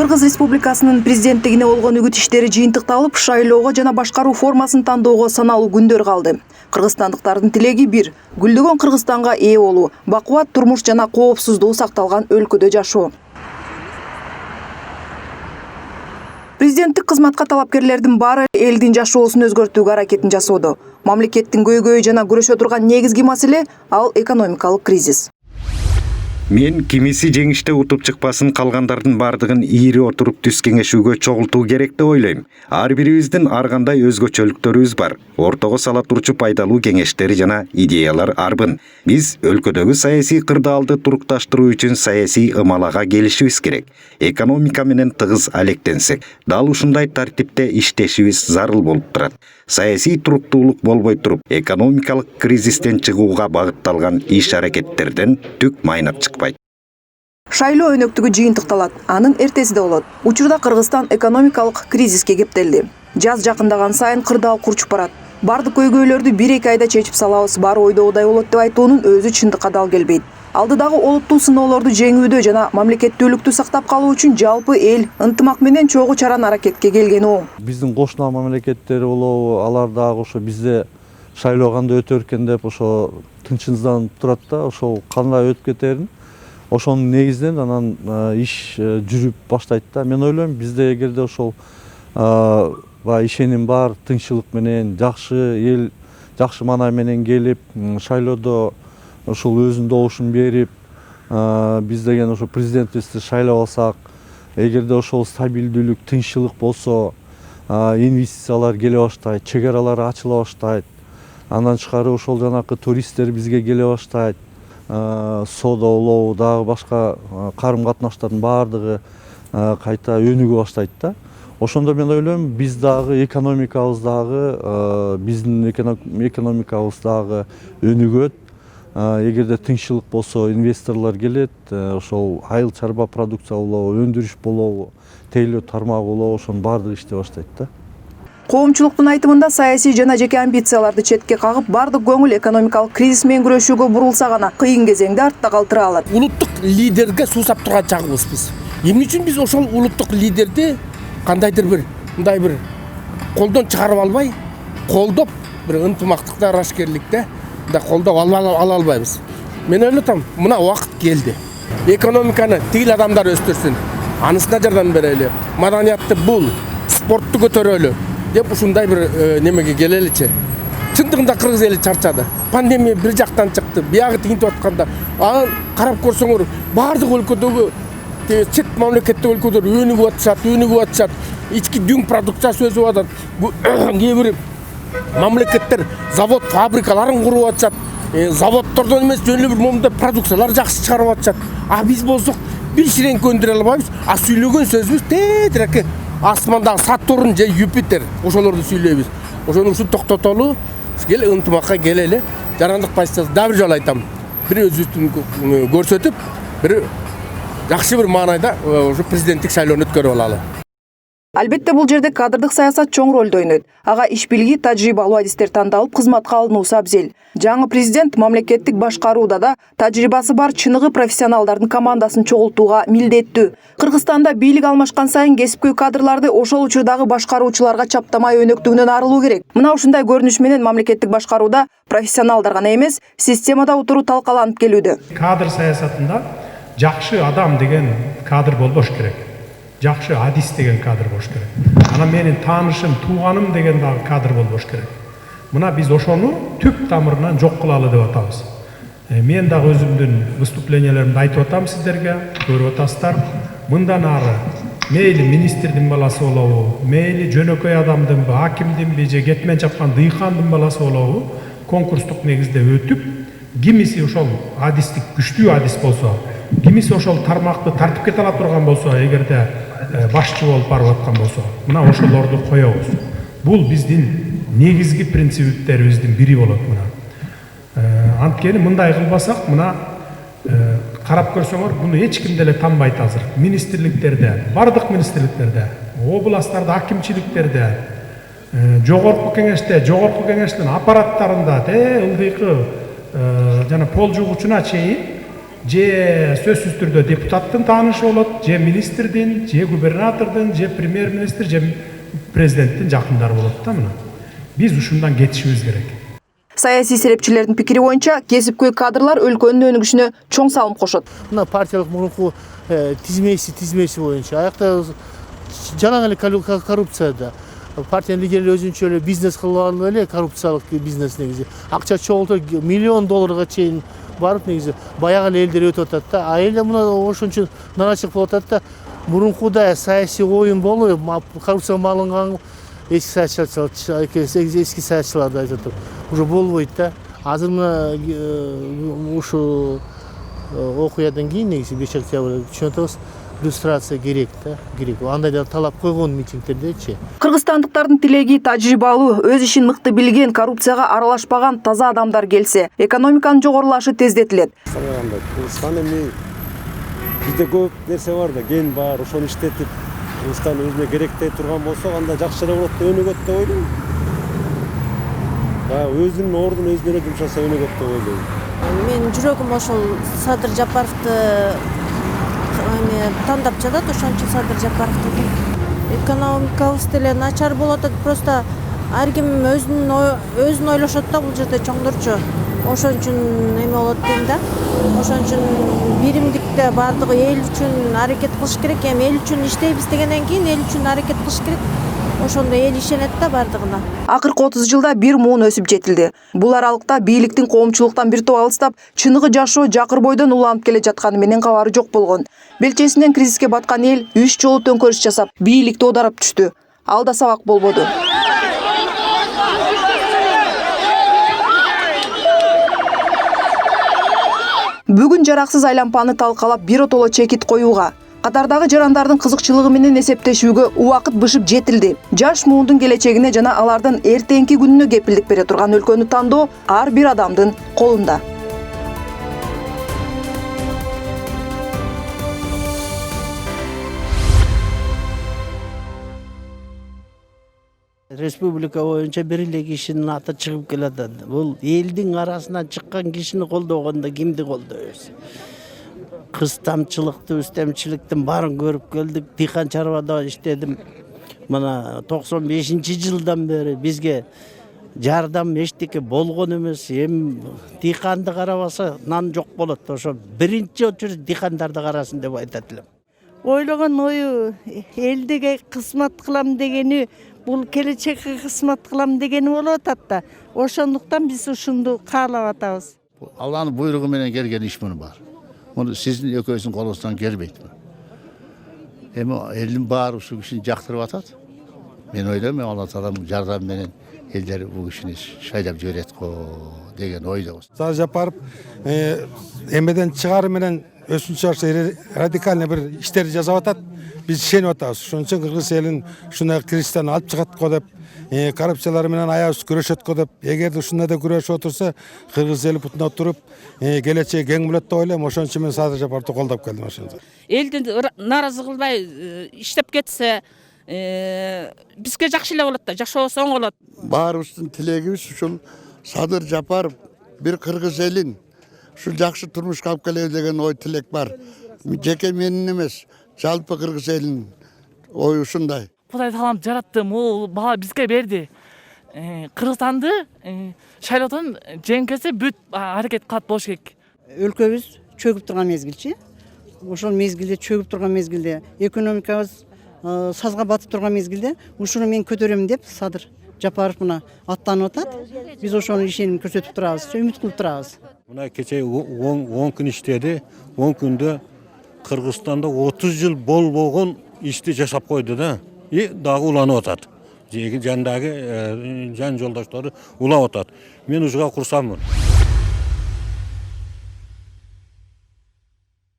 Кыргыз Республикасынын президенттигине болгон үгүт иштери жыйынтыкталып, шайлоого жана башкаруу формасын тандоого саналуу күндөр калды. Кыргызстандыктардын тилеги бир: гүлдөгөн Кыргызстанга ээ болуу, бакубат турмуш жана коопсуздугу сакталган өлкөдө жашоо. Президенттик кызматка талапкерлердин баары элдин жашоосун өзгөртүүгө аракетин жасоодо. Мамлекеттин көйгөйү жана күрөшө турган негизги маселе ал экономикалык кризис. Мен кимиси жеңиште утуп чыкпасын, калгандардын бардыгын ийри отуруп түз кеңешүүгө чогултуу керек деп ойлойм. Ар бирибиздин ар кандай өзгөчөлүктөрүбүз бар. Ортого сала турчу пайдалуу кеңештер жана идеялар арбын. Биз өлкөдөгү саясий кырдаалды турукташтыруу үчүн саясий ымалага келишибиз керек. Экономика менен тыгыз алектенсек, дал ушундай тартипте иштешибиз зарыл болуп турат. Саясий туруктуулук болбой туруп, экономикалык кризистен чыгууга багытталган иш-аракеттерден түк майнап чыкпайт. Шайлоо өнөктүгү жыйынтыкталат, анын эртесиде болот. Учурда Кыргызстан экономикалык кризиске кептелди. Жаз жакындаган сайын кырдаал курчуп барат. Бардык көйгөйлөрдү 1-2 айда чечип салабыз, баары ойдогудай болот деп айтуунун өзү чындыкка дал келбейт. Алдыдагы олуттуу сыноолорду жеңүүдө жана мамлекеттүүлүктү сактап калуу үчүн жалпы эл ынтымак менен чогуу чаран аракетке келгени оң. Биздин кошуна мамлекеттери болобу, алар дагы ошо бизде шайлоо кандай өтөр экен деп ошо тынчсызданып турат да, ошол кандай өтүп кетерин. Ошонун негизинен анан иш жүрүп баштайт да. Мен ойлойм, бизде эгерде ошол ишеним бар, тынччылык менен, жакшы эл, жакшы маанай менен келип, шайлоодо ошол өзүнүн добушун берип, биз деген ошо президентибизди шайлап алсак, эгерде ошол стабилдүүлүк, тынччылык болсо, инвестициялар келе баштайт, чек аралар ачыла баштайт. Андан тышкары ошол жанакы туристтер бизге келе баштайт. Соода болобу, дагы башка карым катнаштардын баардыгы кайта өнүгө баштайт да. Ошондо мен ойлойм, биз дагы экономикабыз дагы, биздин экономикабыз дагы өнүгөт. Эгерде тынччылык болсо, инвесторлор келет, ошол айыл чарба продукция болобу, өндүрүш болобу, тейлөө тармагы болобу, ошонун баардыгы иштей баштайт да. Коомчулуктун айтымында саясий жана жеке амбицияларды четке кагып, бардык көңүл экономикалык кризис менен күрөшүүгө бурулса гана кыйын кезеңде артта калтыра алат. Улуттук лидерге суусап турган чагыбыз биз. Эмне үчүн биз ошол улуттук лидерди кандайдыр бир мындай бир колдон чыгарып албай, колдоп бир ынтымактыкта, арашкерликте да колдоп ала албайбыз. Мен ойлотом, мына убакыт келди. Экономиканы тигил адамдар өстүрсүн, анысына жардам берели, маданиятты бул, спортту көтөрөлү деп ушундай бир немеге келеличи. Чындыгында кыргыз эли чарчады. Пандемия бир жактан чыкты, биягы тигинтип атканда, анан карап көрсөңөр, бардык өлкөдөгү чет мамлекеттеги өлкөлөр өнүгүп атышат, ички дүң продукциясы өсүп атат. Кээ бир мамлекеттер завод, фабрикаларын куруп атышат. Заводдордон эмес, жөн эле бир момундай продукциялар жакшы чыгарып атышат. А биз болсок бир ширен көндүрө албайбыз. А сүйлөгөн сөзүбүз тетиреки асмандагы Сатурн же Юпитер, ошолорду сүйлөйбүз. Ошону ушул токтотолу, кел ынтымакка келели. Жарандык позициясы да бир жолу айтам. Бир өзүбүздүн көрсөтүп, бир жакшы бир маанайда ошо президенттик шайлоону өткөрүп алалы. Албетте бул жерде кадрдык саясат чоң ролду ойнойт. Ага иш билги, тажрыйбалуу адистер тандалып, кызматка алынуусу абзел. Жаңы президент мамлекеттик башкарууда да тажрыйбасы бар чыныгы профессионалдардын командасын чогултууга милдеттүү. Кыргызстанда бийлик алмашкан сайын кесипкөй кадрларды ошол учурдагы башкаруучуларга чаптамай өнөктүгүнөн арылуу керек. Мына ушундай көрүнүш менен мамлекеттик башкарууда профессионалдар гана эмес, системада утуру талкаланып келүүдө. Кадр саясатында жакшы адам деген кадр болбош керек. Жакшы адис деген кадр болуш керек. Ана менин таанышым, тууганым деген дагы кадр болбош керек. Мына биз ошону түп тамырынан жок кылалы деп атабыз. Мен дагы өзүмдүн выступленияларымда айтып атам сиздерге, көрүп атасыздар. Мындан ары мейли министрдин баласы болобу, мейли жөнөкөй адамдынбы, акимдинби же кетмен чапкан дыйкандын баласы болобу, конкурстук негизде өтүп, кимиси ошол адистик күчтүү адис болсо, кимиси ошол тармакты тартипке сала турган болсо, эгерде башчы болуп барып аткан болсо, мына ошолорду коебуз. Бул биздин негизги принциптерибиздин бири болот мына. Анткени мындай кылбасак, мына карап көрсөңөр, буну эч ким деле танбайт азыр. Министрликтерде, бардык министрликтерде, областтарда, акимчиликтерде, жогорку кеңештин аппараттарында, ылдыйкы жана пол жугучуна чейин же сөзсүз түрдө депутаттын таанышы болот, же министрдин, же губернатордун, же премьер-министр, же президенттин жакындары болот да мына. Биз ушундан кетишибиз керек. Саясий серепчилердин пикири боюнча кесипкөй кадрлар өлкөнүн өнүгүшүнө чоң салым кошот. Мына партиялык мурунку тизмеси боюнча аякта жалаң эле коррупцияда партиянын лидерлери өзүнчө эле бизнес кылып алып эле коррупциялык бизнес негизи акча чогултуп миллион долларга чейин барып негизи баягы эле элдер өтүп атат да. А эле мына ошон үчүн наначык болуп атат да. Мурункудай саясий оюн болуп коррупцияга малынган эски саясатчылар да айтып атат. Уже болбойт да. Азыр мына ушу окуядан кийин негизи 5 октябрь түшүнүп атабыз. Иллюстрация керек да, керек. Андай да талап койгон митингдердечи. Кыргызстандыктардын тилеги тажрыйбалуу, өз ишин мыкты билген, коррупцияга аралашпаган таза адамдар келсе, экономиканын жогорулашы тездетилет. Кыргызстан эми бизде көп нерсе бар да, ген бар, ошону иштетип, Кыргызстан өзүнө керектей турган болсо, анда жакшы эле болот деп өнүгөт деп ойлойм. Өзүнүн ордун өзүнө эле жумшаса өнүгөт деп ойлойм. Мен жүрөгүм ошол Садыр Жапаровду тандап жатат, ошон үчүн Садыр Жапаровду. Экономикабыз деле начар болуп атат, просто ар ким өзүн ойлошот да бул жерде чоңдорчу. Ошон үчүн эме болот дейм да. Ошон үчүн биримдикте баардыгы эл үчүн аракет кылыш керек. Эми эл үчүн иштейбиз дегенден кийин эл үчүн аракет кылыш керек. Ошондо эл ишенет да баардыгына. Акыркы 30 жылда бир муун өсүп жетилди. Бул аралыкта бийликтин коомчулуктан бир топ алыстап, чыныгы жашоо жакыр бойдон уланып келе жатканы менен кабары жок болгон. Белчесинен кризиске баткан эл 3 жолу төңкөрүш жасап, бийликти оодарып түштү. Ал да сабак болбоду. Бүгүн жараксыз айлампаны талкалап бир отоло чекит коюуга, катардагы жарандардын кызыкчылыгы менен эсептешүүгө убакыт бышып жетилди. Жаш муундун келечегине жана алардын эртеңки күнүнө кепилдик бере турган өлкөнү тандоо ар бир адамдын колунда. Республика боюнча бир эле кишинин аты чыгып келатат. Бул элдин арасынан чыккан кишини колдогондо кимди колдойбуз? Кыз тамчылыкты, үстемчиликтин баарын көрүп келдик. Дыйкан чарбада иштедим. Мына 95-жылдан бери бизге жардам эчтеке болгон эмес. Эми дыйканды карабаса нан жок болот. Ошо биринчи очередь дыйкандарды карасын деп айтат элем. Ойлогон ою элдиге кызмат кылам дегени, бул келечекке кызмат кылам дегени болуп атат да. Ошондуктан биз ушунду каалап атабыз. Алланын буйругу менен келген иш муну бар. Муну сиздин экөөңүздүн колуңуздан келбейт. Эми элдин баары ушул кишини жактырып атат. Мен ойлойм, Алла Тааланын жардамы менен элдер бул кишини шайлап жиберет го деген ойдобуз. Садыр Жапаров эмеден чыгары менен өсүнчө радикальный бир иштерди жасап атат. Биз ишенип атабыз. Ошон үчүн кыргыз элин ушундай кризистен алып чыгат го деп, коррупциялар менен аябыз күрөшөт го деп, эгерде ушундай да күрөшүп отурса, кыргыз эли бутуна туруп, келечеги кең болот деп ойлойм. Ошон үчүн мен Садыр Жапаровду колдоп келдим ошондо. Элди нааразы кылбай иштеп кетсе, бизге жакшы эле болот да, жашоосу оң болот. Баарыбыздын тилегибиз ушул Садыр Жапаров бир кыргыз элин ушул жакшы турмушка алып келеби деген ой тилек бар. Жеке менин эмес, жалпы кыргыз элинин ою ушундай. Кудай таалам жаратты, могул бала бизге берди. Кыргызстанды шайлоодон жеңкесе бүт аракет кылат болуш керек. Өлкөбүз чөгүп турган мезгилчи. Ошол мезгилде чөгүп турган мезгилде, экономикабыз сазга батып турган мезгилде ушуну мен көтөрөм деп Садыр Жапаров мына аттанып атат. Биз ошону ишеним көрсөтүп турабыз, үмүт кылып турабыз. Мына кече 10 күн иштеди. 10 күндө Кыргызстанда 30 жыл болбогон ишти жашап койду да. И дагы уланып атат. Жандагы жан жолдоштору улап атат. Мен ушуга курсаммын.